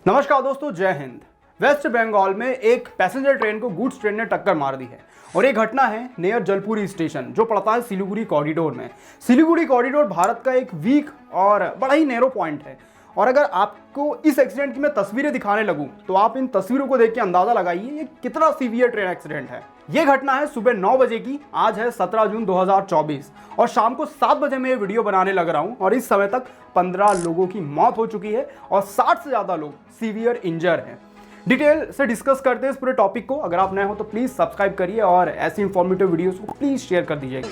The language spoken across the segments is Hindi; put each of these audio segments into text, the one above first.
नमस्कार दोस्तों, जय हिंद। वेस्ट बंगाल में एक पैसेंजर ट्रेन को गुड्स ट्रेन ने टक्कर मार दी है और ये घटना है नियर जलपुरी स्टेशन जो पड़ता है सिलीगुड़ी कॉरिडोर में। सिलीगुड़ी कॉरिडोर भारत का एक वीक और बड़ा ही नैरो पॉइंट है और अगर आपको इस एक्सीडेंट की मैं तस्वीरें दिखाने लगूं तो आप इन तस्वीरों को देख के अंदाजा लगाइए ये कितना सीवियर ट्रेन एक्सीडेंट है। ये घटना है सुबह 9 बजे की। आज है 17 जून 2024 और शाम को 7 बजे मैं ये वीडियो बनाने लग रहा हूं और इस समय तक 15 लोगों की मौत हो चुकी है और 60 से ज्यादा लोग सीवियर इंजर हैं। डिटेल से डिस्कस करते हैं इस पूरे टॉपिक को। अगर आप नए हो तो प्लीज सब्सक्राइब करिए और ऐसी इंफॉर्मेटिव वीडियोस को प्लीज शेयर कर दीजिएगा।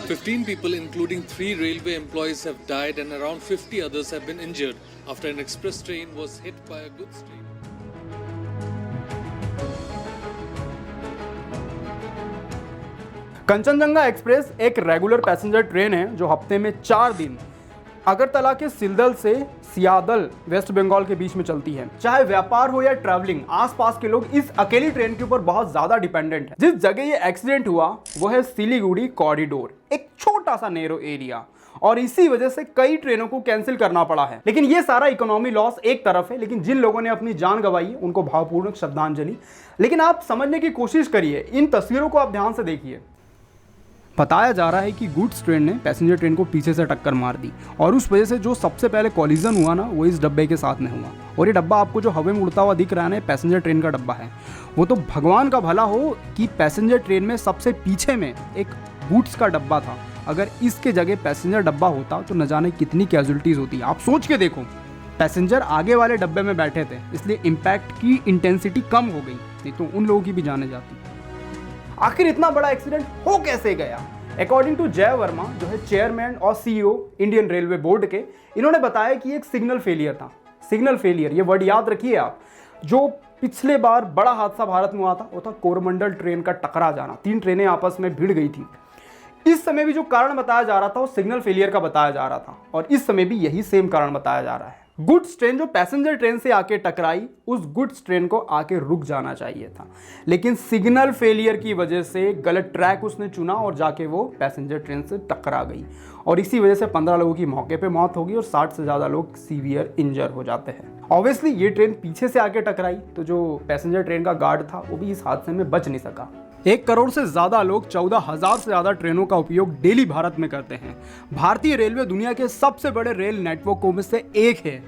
15 people, including 3 railway employees, have died and around 50 others have been injured after an express train was hit by a goods train. Kanchenjunga express एक रेगुलर पैसेंजर ट्रेन है जो हफ्ते में 4 दिन अगरतला के सिलदल से सियादल वेस्ट बंगाल के बीच में चलती है। चाहे व्यापार हो या ट्रैवलिंग, आसपास के लोग इस अकेली ट्रेन के ऊपर बहुत ज्यादा डिपेंडेंट है। जिस जगह ये एक्सीडेंट हुआ वो है सिलीगुड़ी कॉरिडोर, एक छोटा सा नैरो एरिया, और इसी वजह से कई ट्रेनों को कैंसिल करना पड़ा है। लेकिन ये सारा इकोनॉमी लॉस एक तरफ है, लेकिन जिन लोगों ने अपनी जान गंवाई उनको भावपूर्ण श्रद्धांजलि। लेकिन आप समझने की कोशिश करिए, इन तस्वीरों को आप ध्यान से देखिए। बताया जा रहा है कि गुड्स ट्रेन ने पैसेंजर ट्रेन को पीछे से टक्कर मार दी और उस वजह से जो सबसे पहले कॉलिजन हुआ ना वो इस डब्बे के साथ में हुआ। और ये डब्बा आपको जो हवा में उड़ता हुआ दिख रहा है ना, पैसेंजर ट्रेन का डब्बा है। वो तो भगवान का भला हो कि पैसेंजर ट्रेन में सबसे पीछे में एक गुड्स का डब्बा था। अगर इसके जगह पैसेंजर डब्बा होता तो न जाने कितनी कैजुअलिटीज होती। आप सोच के देखो, पैसेंजर आगे वाले डब्बे में बैठे थे इसलिए इम्पैक्ट की इंटेंसिटी कम हो गई, नहीं तो उन लोगों की भी जाने जाती। आखिर इतना बड़ा एक्सीडेंट हो कैसे गया? अकॉर्डिंग टू जय वर्मा जो है चेयरमैन और सीईओ इंडियन रेलवे बोर्ड के, इन्होंने बताया कि एक सिग्नल फेलियर था। सिग्नल फेलियर, ये वर्ड याद रखिए आप। जो पिछले बार बड़ा हादसा भारत में हुआ था वो था कोरमंडल ट्रेन का टकरा जाना। 3 ट्रेनें आपस में भिड़ गई थी। इस समय भी जो कारण बताया जा रहा था वो सिग्नल फेलियर का बताया जा रहा था और इस समय भी यही सेम कारण बताया जा रहा है। गुड्स ट्रेन जो पैसेंजर ट्रेन से आके टकराई, उस गुड्स ट्रेन को आके रुक जाना चाहिए था, लेकिन सिग्नल फेलियर की वजह से गलत ट्रैक उसने चुना और जाके वो पैसेंजर ट्रेन से टकरा गई और इसी वजह से 15 लोगों की मौके पे मौत होगी और 60 से ज़्यादा लोग सीवियर इंजर हो जाते हैं। ऑब्वियसली ये ट्रेन पीछे से आके टकराई तो जो पैसेंजर ट्रेन का गार्ड था वो भी इस हादसे में बच नहीं सका। 1 करोड़ से ज्यादा लोग 14,000 से ज्यादा ट्रेनों का उपयोग डेली भारत में करते हैं। भारतीय रेलवे दुनिया के सबसे बड़े रेल नेटवर्कों में से एक है।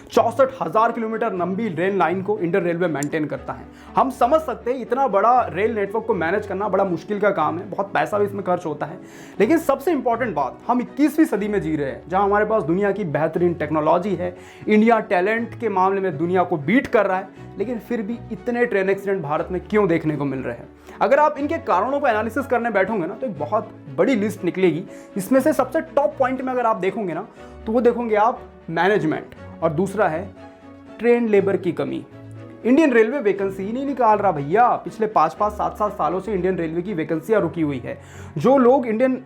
64,000 किलोमीटर लंबी रेल लाइन को इंडियन रेलवे मेंटेन करता है। हम समझ सकते हैं इतना बड़ा रेल नेटवर्क को मैनेज करना बड़ा मुश्किल का काम है, बहुत पैसा भी इसमें खर्च होता है। लेकिन सबसे इंपॉर्टेंट बात, हम 21वीं सदी में जी रहे हैं जहां हमारे पास दुनिया की बेहतरीन टेक्नोलॉजी है। इंडिया टैलेंट के मामले में दुनिया को बीट कर रहा है, लेकिन फिर भी इतने ट्रेन एक्सीडेंट भारत में क्यों देखने को मिल रहे हैं? अगर आप इनके कारणों को एनालिसिस करने बैठोगे ना तो एक बहुत बड़ी लिस्ट निकलेगी। इसमें से सबसे टॉप पॉइंट में अगर आप देखोगे ना तो वो देखोगे आप मैनेजमेंट, और दूसरा है ट्रेन लेबर की कमी। इंडियन रेलवे वैकेंसी ही नहीं निकाल रहा भैया। पिछले 5-5, 7-7 सालों से इंडियन रेलवे की वैकेंसियां रुकी हुई है। जो लोग इंडियन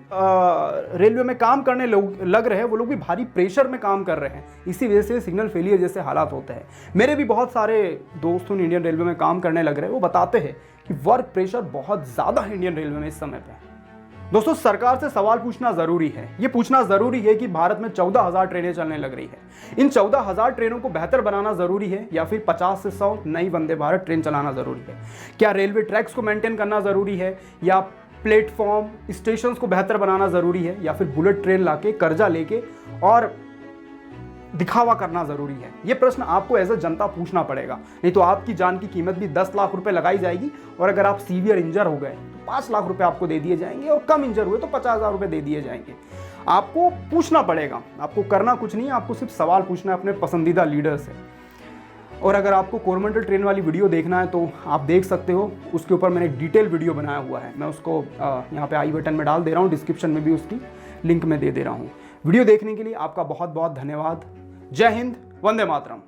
रेलवे में काम करने लग रहे हैं वो लोग भी भारी प्रेशर में काम कर रहे हैं। इसी वजह से सिग्नल फेलियर जैसे हालात होते हैं। मेरे भी बहुत सारे दोस्तों इंडियन रेलवे में काम करने लग रहे हैं, वो बताते हैं कि वर्क प्रेशर बहुत ज़्यादा है इंडियन रेलवे में इस समय पर। दोस्तों, सरकार से सवाल पूछना जरूरी है। ये पूछना जरूरी है कि भारत में 14,000 ट्रेनें चलने लग रही है। इन 14,000 ट्रेनों को बेहतर बनाना जरूरी है या फिर 50 से 100 नई वंदे भारत ट्रेन चलाना जरूरी है? क्या रेलवे ट्रैक्स को मेंटेन करना जरूरी है या प्लेटफॉर्म स्टेशन को बेहतर बनाना जरूरी है या फिर बुलेट ट्रेन लाके कर्जा लेके और दिखावा करना जरूरी है? ये प्रश्न आपको एज अ जनता पूछना पड़ेगा, नहीं तो आपकी जान की कीमत भी 10 लाख रुपए लगाई जाएगी और अगर आप सीवियर इंजर हो गए तो 5 लाख रुपए आपको दे दिए जाएंगे और कम इंजर हुए तो 50,000 रुपए दे दिए जाएंगे। आपको पूछना पड़ेगा, आपको करना कुछ नहीं है, आपको सिर्फ सवाल पूछना है अपने पसंदीदा लीडर से। और अगर आपको कोरमंडल ट्रेन वाली वीडियो देखना है तो आप देख सकते हो, उसके ऊपर मैंने एक डिटेल वीडियो बनाया हुआ है। मैं उसको यहाँ पे आई बटन में डाल दे रहा हूँ, डिस्क्रिप्शन में भी उसकी लिंक में दे रहा हूँ। वीडियो देखने के लिए आपका बहुत बहुत धन्यवाद। जय हिंद, वंदे मातरम।